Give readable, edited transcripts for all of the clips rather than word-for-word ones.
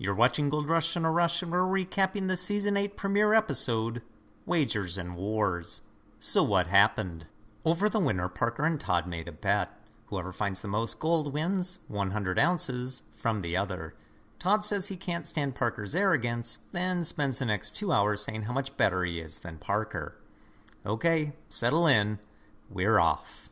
You're watching Gold Rush in a Rush, and we're recapping the Season 8 premiere episode, Wagers and Wars. So what happened? Over the winter, Parker and Todd made a bet. Whoever finds the most gold wins 100 ounces from the other. Todd says he can't stand Parker's arrogance, then spends the next 2 hours saying how much better he is than Parker. Okay, settle in. We're off.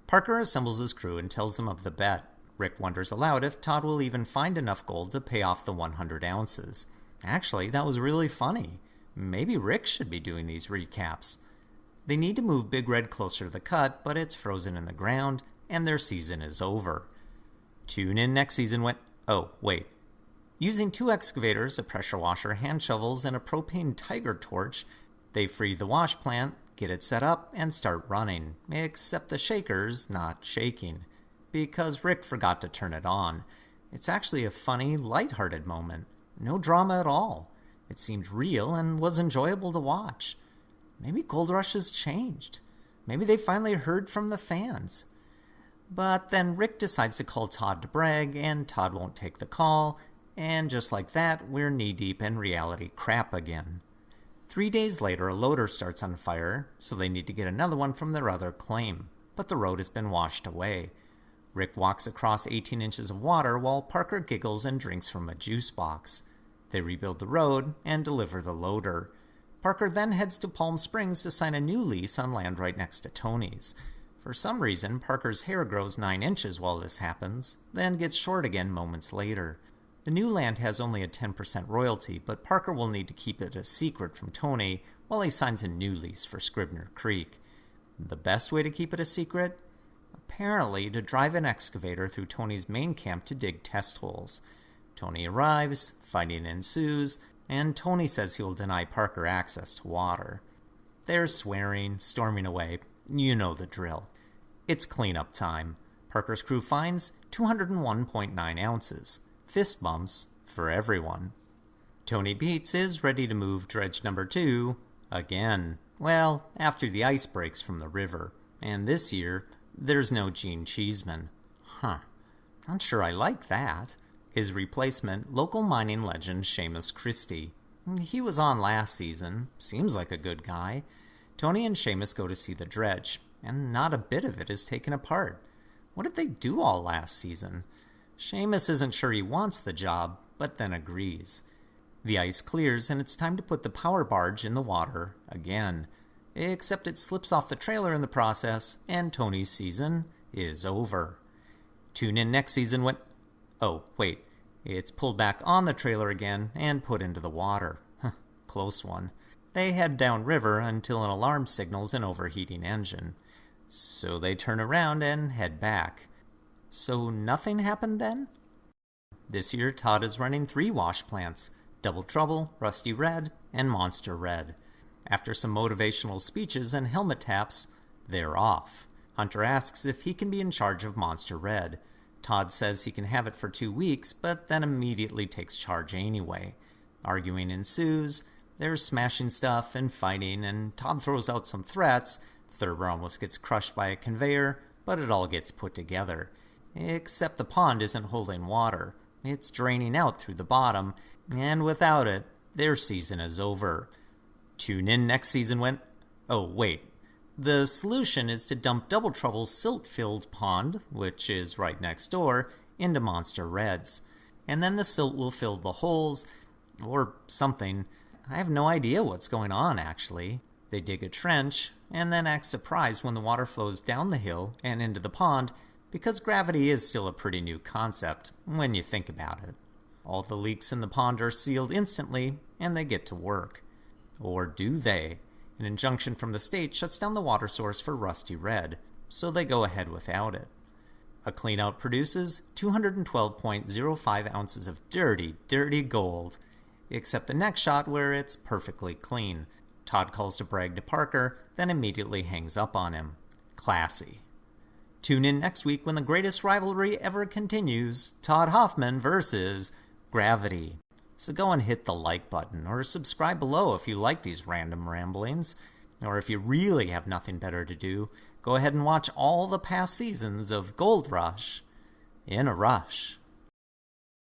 Parker assembles his crew and tells them of the bet. Rick wonders aloud if Todd will even find enough gold to pay off the 100 ounces. Actually, that was really funny. Maybe Rick should be doing these recaps. They need to move Big Red closer to the cut, but it's frozen in the ground, and their season is over. Tune in next season when... Oh, wait. Using 2 excavators, a pressure washer, hand shovels, and a propane tiger torch, they free the wash plant, get it set up, and start running. Except the shaker's not shaking, because Rick forgot to turn it on. It's actually a funny, lighthearted moment. No drama at all. It seemed real and was enjoyable to watch. Maybe Gold Rush has changed. Maybe they finally heard from the fans. But then Rick decides to call Todd to brag, and Todd won't take the call, and just like that, we're knee-deep in reality crap again. 3 days later, a loader starts on fire, so they need to get another one from their other claim, but the road has been washed away. Rick walks across 18 inches of water while Parker giggles and drinks from a juice box. They rebuild the road and deliver the loader. Parker then heads to Palm Springs to sign a new lease on land right next to Tony's. For some reason, Parker's hair grows 9 inches while this happens, then gets short again moments later. The new land has only a 10% royalty, but Parker will need to keep it a secret from Tony while he signs a new lease for Scribner Creek. The best way to keep it a secret? Apparently, to drive an excavator through Tony's main camp to dig test holes. Tony arrives, fighting ensues, and Tony says he will deny Parker access to water. They're swearing, storming away. You know the drill. It's cleanup time. Parker's crew finds 201.9 ounces. Fist bumps for everyone. Tony BEETS is ready to move dredge number 2 again. Well, after the ice breaks from the river. And this year, there's no Gene Cheeseman. Not sure I like that. His replacement, local mining legend Seamus Christie. He was on last season. Seems like a good guy. Tony and Seamus go to see the dredge, and not a bit of it is taken apart. What did they do all last season? Seamus isn't sure he wants the job, but then agrees. The ice clears, and it's time to put the power barge in the water again. Except it slips off the trailer in the process, and Tony's season is over. Tune in next season when... Oh, wait. It's pulled back on the trailer again and put into the water. Close one. They head downriver until an alarm signals an overheating engine. So they turn around and head back. So nothing happened then? This year, Todd is running 3 wash plants: Double Trouble, Rusty Red, and Monster Red. After some motivational speeches and helmet taps, they're off. Hunter asks if he can be in charge of Monster Red. Todd says he can have it for 2 weeks, but then immediately takes charge anyway. Arguing ensues. There's smashing stuff and fighting, and Todd throws out some threats. Thurber almost gets crushed by a conveyor, but it all gets put together. Except the pond isn't holding water. It's draining out through the bottom, and without it, their season is over. Tune in next season when... Oh, wait. The solution is to dump Double Trouble's silt-filled pond, which is right next door, into Monster Red's. And then the silt will fill the holes, or something. I have no idea what's going on, actually. They dig a trench, and then act surprised when the water flows down the hill and into the pond, because gravity is still a pretty new concept, when you think about it. All the leaks in the pond are sealed instantly, and they get to work. Or do they? An injunction from the state shuts down the water source for Rusty Red, so they go ahead without it. A cleanout produces 212.05 ounces of dirty, dirty gold, except the next shot where it's perfectly clean. Todd calls to brag to Parker, then immediately hangs up on him. Classy. Tune in next week when the greatest rivalry ever continues, Todd HOFFMAN versus Gravity. So go and hit the like button, or subscribe below if you like these random ramblings. Or if you really have nothing better to do, go ahead and watch all the past seasons of Gold Rush in a rush.